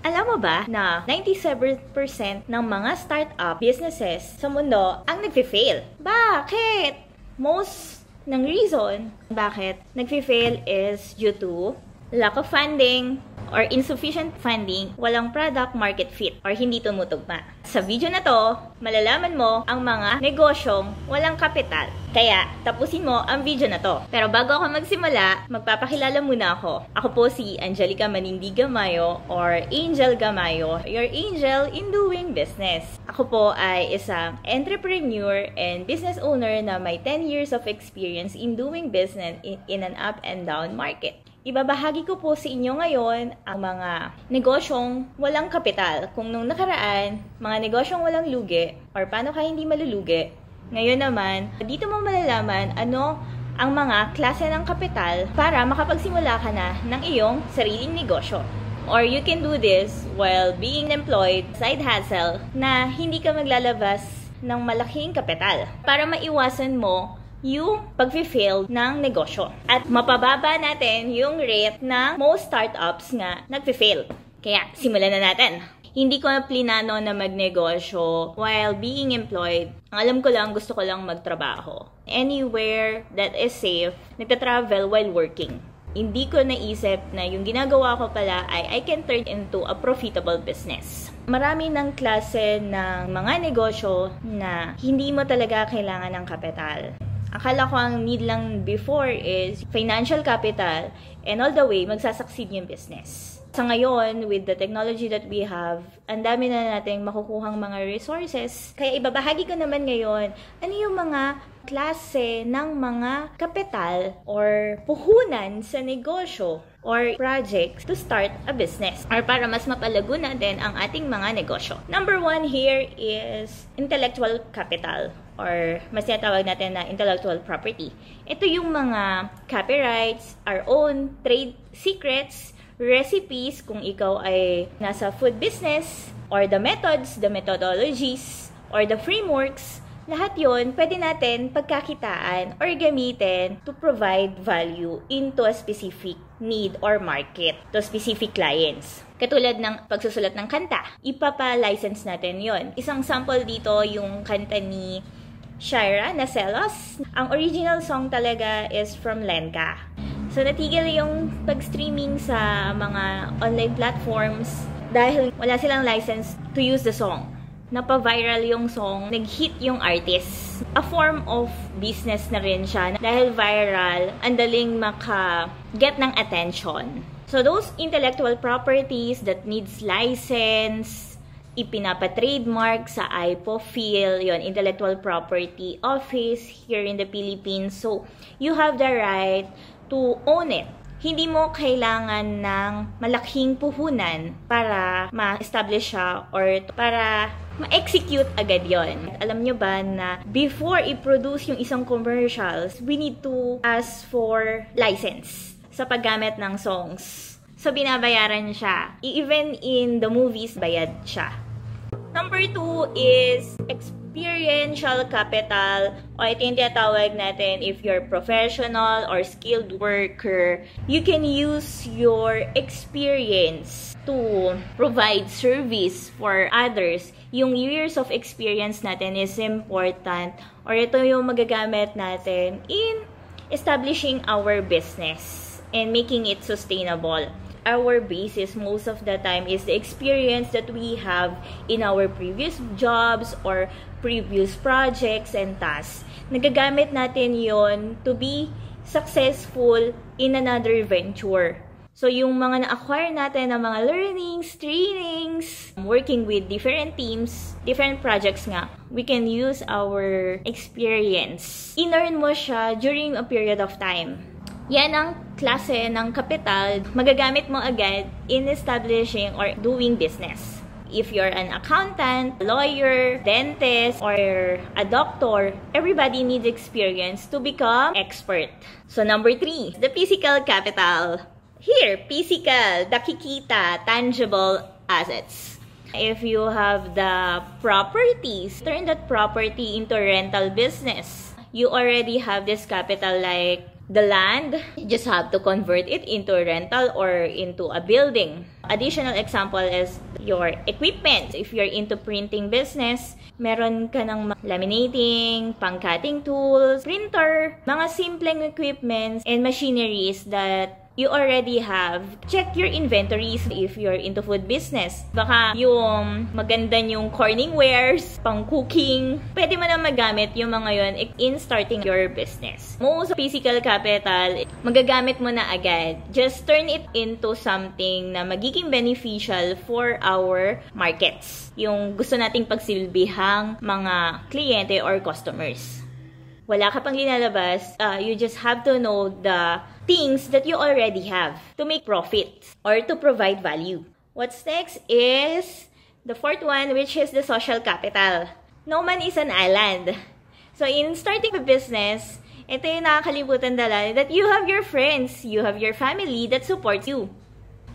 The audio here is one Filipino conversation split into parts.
Alam mo ba na 97% ng mga startup businesses sa mundo ang nagfi-fail? Bakit? Most ng reason bakit nagfi-fail is due to lack of funding or insufficient funding, walang product market fit or hindi tumutugma. Sa video na to, malalaman mo ang mga negosyong walang kapital. Kaya, tapusin mo ang video na to. Pero bago ako magsimula, magpapakilala muna ako. Ako po si Angelica Manindi Gamayo or Angel Gamayo, your angel in doing business. Ako po ay isang entrepreneur and business owner na may 10 years of experience in doing business in an up and down market. Ibabahagi ko po sa inyo ngayon ang mga negosyong walang kapital. Kung nung nakaraan, mga negosyong walang lugi or paano ka hindi malulugi. Ngayon naman, dito mo malalaman ano ang mga klase ng kapital para makapagsimula ka na ng iyong sariling negosyo. Or you can do this while being employed, side hustle, na hindi ka maglalabas ng malaking kapital para maiwasan mo yung pag-fail ng negosyo. At mapababa natin yung rate ng most startups nga nag-fail. Kaya, simulan na natin. Hindi ko na plinano na magnegosyo while being employed. Ang alam ko lang, gusto ko lang magtrabaho. Anywhere that is safe, nagtatravel while working. Hindi ko naisip na yung ginagawa ko pala ay I can turn into a profitable business. Marami ng klase ng mga negosyo na hindi mo talaga kailangan ng kapital. Akala ko ang need lang before is financial capital and all the way magsasucceed yung business. Sa ngayon, with the technology that we have, ang dami na nating makukuhang mga resources. Kaya ibabahagi ko naman ngayon, ano yung mga klase ng mga kapital or puhunan sa negosyo or projects to start a business or para mas mapalago natin ang ating mga negosyo. Number 1 here is intellectual capital or mas tinatawag natin na intellectual property. Ito yung mga copyrights, our own trade secrets, recipes kung ikaw ay nasa food business, or the methods, the methodologies, or the frameworks. Lahat yon pwede natin pagkakitaan or gamitin to provide value into a specific need or market to specific clients. Katulad ng pagsusulat ng kanta, ipapa-license natin yon. Isang sample dito yung kanta ni Shira na Celos. Ang original song talaga is from Lenka. So natigil yung pag-streaming sa mga online platforms dahil wala silang license to use the song. Napa-viral yung song, nag-hit yung artist. A form of business na rin siya dahil viral, ang daling maka-get ng attention. So those intellectual properties that needs license, ipinapa-trademark sa IPOPHIL, yon Intellectual Property Office here in the Philippines. So you have the right to own it. Hindi mo kailangan ng malaking puhunan para ma-establish siya or para ma-execute agad yon. Alam nyo ba na before i-produce yung isang commercials, we need to ask for license sa paggamit ng songs. So, binabayaran siya. Even in the movies, bayad siya. Number 2 is experiential capital, o ito yung tinatawag natin if you're professional or skilled worker, you can use your experience to provide service for others. Yung years of experience natin is important, or ito yung magagamit natin in establishing our business and making it sustainable. Our basis most of the time is the experience that we have in our previous jobs or previous projects and tasks. Nagagamit natin yon to be successful in another venture. So, yung mga na-acquire natin na mga learnings, trainings, working with different teams, different projects nga, we can use our experience. In-earn mo siya during a period of time. Yan ang klase ng kapital magagamit mo agad in establishing or doing business. If you're an accountant, lawyer, dentist, or a doctor, everybody needs experience to become expert. So number 3, the physical capital. Here, physical, nakikita, tangible assets. If you have the properties, turn that property into rental business. You already have this capital like the land. You just have to convert it into rental or into a building. Additional example is your equipment. If you're into printing business, meron ka ng laminating, pang-cutting tools, printer, mga simpleng equipments and machineries that you already have. Check your inventories if you're into food business. Baka yung maganda yung corning wares, pang cooking, pwede mo na magamit yung mga yon in starting your business. Most physical capital, magagamit mo na agad. Just turn it into something na magiging beneficial for our markets. Yung gusto nating pagsilbihang mga kliyente or customers. Wala ka pang linalabas, you just have to know the things that you already have to make profit or to provide value. What's next is the 4th one, which is the social capital. No man is an island. So in starting a business, ito yung nakakalimutan dala that you have your friends, you have your family that supports you.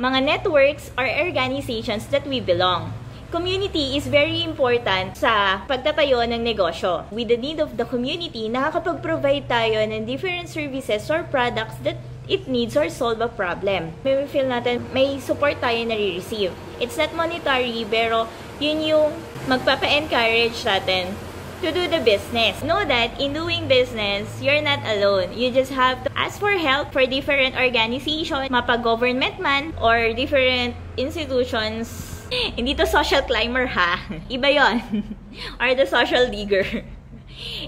Mga networks or organizations that we belong. Community is very important sa pagtatayo ng negosyo. With the need of the community, nakakapag-provide tayo ng different services or products that it needs or solve a problem. May feel natin may support tayo na re-receive. It's not monetary, pero yun yung magpapa-encourage natin to do the business. Know that in doing business, you're not alone. You just have to ask for help for different organizations, mapa-government man, or different institutions. Hindi to social climber ha. Iba yon. Or the social digger.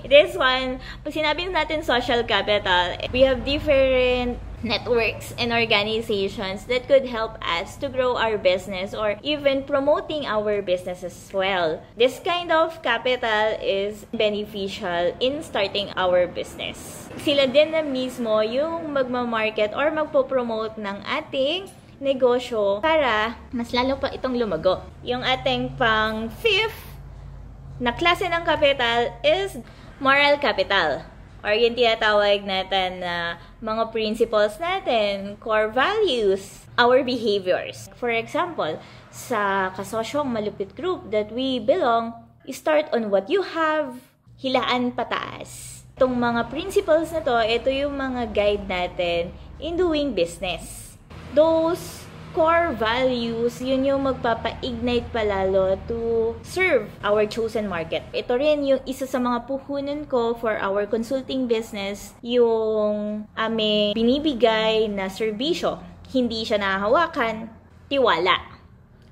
This one, pag sinabi natin social capital, we have different networks and organizations that could help us to grow our business or even promoting our business as well. This kind of capital is beneficial in starting our business. Sila din na mismo yung magmamarket or magpo-promote ng ating negosyo para mas lalo pa itong lumago. Yung ating pang 5th na klase ng capital is moral capital. Or yung tinatawag natin na mga principles natin, core values, our behaviors. For example, sa kasosyong malupit group that we belong, start on what you have, hilaan pataas. Itong mga principles na to, ito yung mga guide natin in doing business. Those core values, yun yung magpapa-ignite palalo to serve our chosen market. Ito rin yung isa sa mga puhunan ko for our consulting business, yung aming binibigay na serbisyo. Hindi siya nahahawakan, tiwala.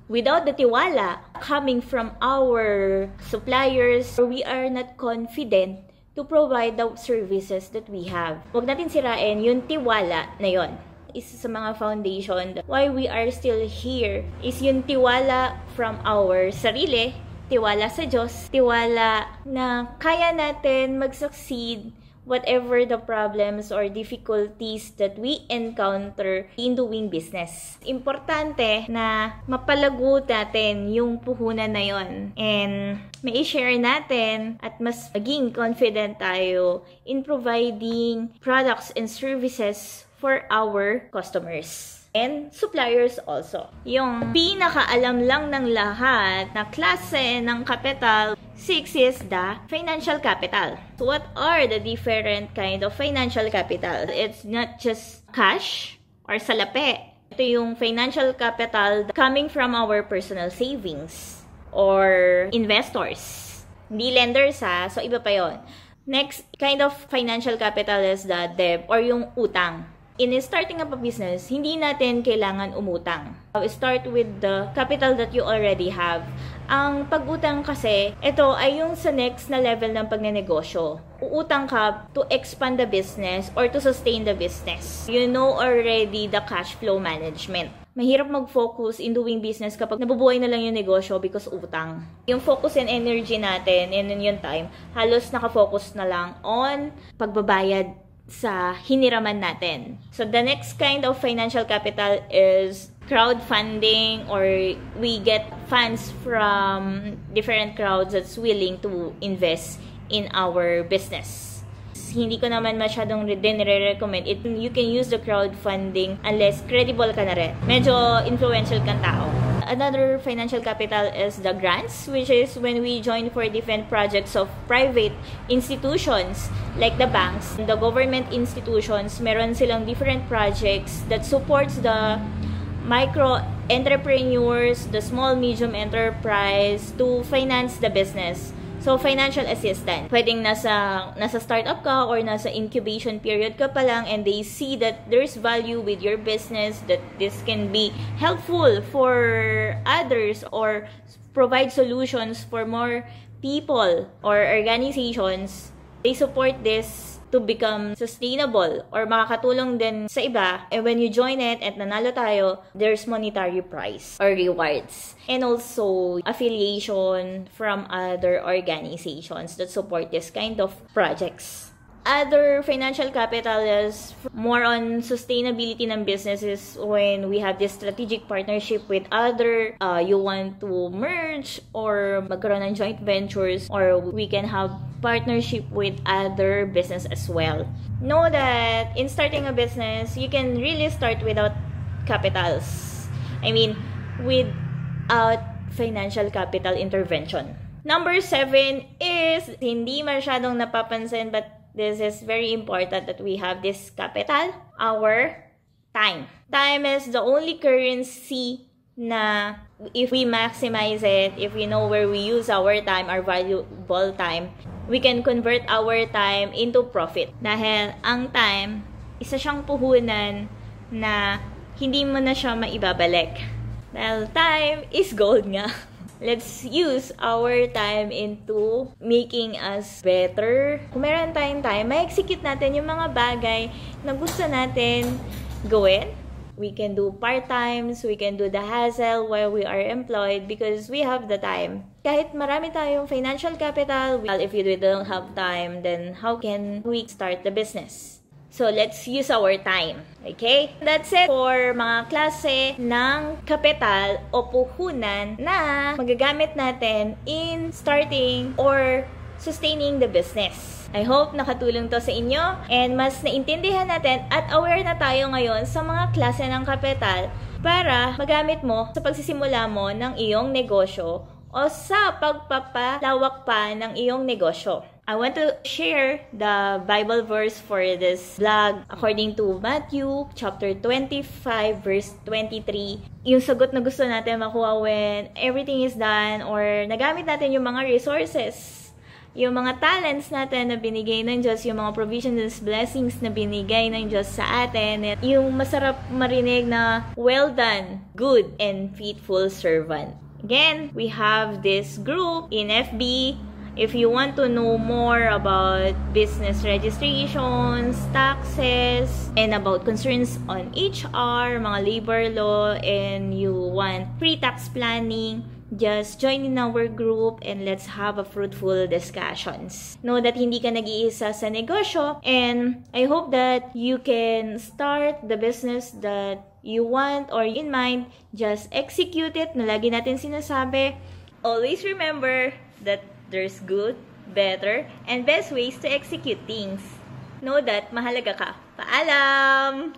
Without the tiwala coming from our suppliers, we are not confident to provide the services that we have. Huwag natin sirain yung tiwala na yon. Isa sa mga foundation why we are still here is yung tiwala from our sarili, tiwala sa Diyos, tiwala na kaya natin mag-succeed whatever the problems or difficulties that we encounter in doing business. Importante na mapalago natin yung puhunan na yon and may share natin at mas maging confident tayo in providing products and services for our customers and suppliers also. Yung pinakaalam lang ng lahat na klase ng capital, 6 is the financial capital. So what are the different kind of financial capital? It's not just cash or salapi. Ito yung financial capital coming from our personal savings or investors. Hindi lenders ha, so iba pa yon. Next kind of financial capital is the debt or yung utang. In starting up a business, hindi natin kailangan umutang. Start with the capital that you already have. Ang pag-utang kasi, ito ay yung sa next na level ng pagnenegosyo. Uutang ka to expand the business or to sustain the business. You know already the cash flow management. Mahirap mag-focus in doing business kapag nabubuhay na lang yung negosyo because utang. Yung focus and energy natin in yung time, halos nakafocus na lang on pagbabayad sa hiniraman natin. So the next kind of financial capital is crowdfunding, or we get funds from different crowds that's willing to invest in our business. Hindi ko naman masyadong recommend it. You can use the crowdfunding unless credible ka na rin. Medyo influential kang tao. Another financial capital is the grants, which is when we join for different projects of private institutions like the banks. The government institutions, meron silang different projects that supports the micro entrepreneurs, the small medium enterprise to finance the business. So, financial assistance. Pwedeng nasa startup ka or nasa incubation period ka pa lang, and they see that there's value with your business, that this can be helpful for others or provide solutions for more people or organizations. They support this to become sustainable or makakatulong din sa iba. And when you join it at nanalo tayo, there's monetary prize or rewards. And also affiliation from other organizations that support this kind of projects. Other financial capital is more on sustainability ng businesses when we have this strategic partnership with other, you want to merge or magkaroon ng joint ventures, or we can have partnership with other business as well. Know that in starting a business, you can really start without capitals. I mean, without financial capital intervention. Number 7 is hindi masyadong napapansin, but this is very important that we have this capital, our time. Time is the only currency na if we maximize it, if we know where we use our time, our valuable time, we can convert our time into profit. Dahil ang time, isa siyang puhunan na hindi mo na siya maibabalik. Dahil time is gold nga. Let's use our time into making us better. Kung meron tayong time, ma-execute natin yung mga bagay na gusto natin gawin. We can do part-times, we can do the hustle while we are employed because we have the time. Kahit marami tayong financial capital, well, if you don't have time, then how can we start the business? So, let's use our time. Okay? That's it for mga klase ng kapital o puhunan na magagamit natin in starting or sustaining the business. I hope nakatulong to sa inyo and mas naintindihan natin at aware na tayo ngayon sa mga klase ng kapital para magamit mo sa pagsisimula mo ng iyong negosyo o sa pagpapalawak pa ng iyong negosyo. I want to share the Bible verse for this vlog according to Matthew chapter 25 verse 23. Yung sagot na gusto natin makuha when everything is done or nagamit natin yung mga resources, yung mga talents natin na binigay ng Diyos, yung mga provisions, blessings na binigay ng Diyos sa atin, yung masarap marinig na, well done, good and faithful servant. Again, we have this group in FB. If you want to know more about business registrations, taxes, and about concerns on HR, mga labor law, and you want pre-tax planning, just join in our group and let's have a fruitful discussions. Know that hindi ka nag-iisa sa negosyo, and I hope that you can start the business that you want or in mind. Just execute it, na lagi natin sinasabi. Always remember that there's good, better, and best ways to execute things. Know that mahalaga ka. Paalam!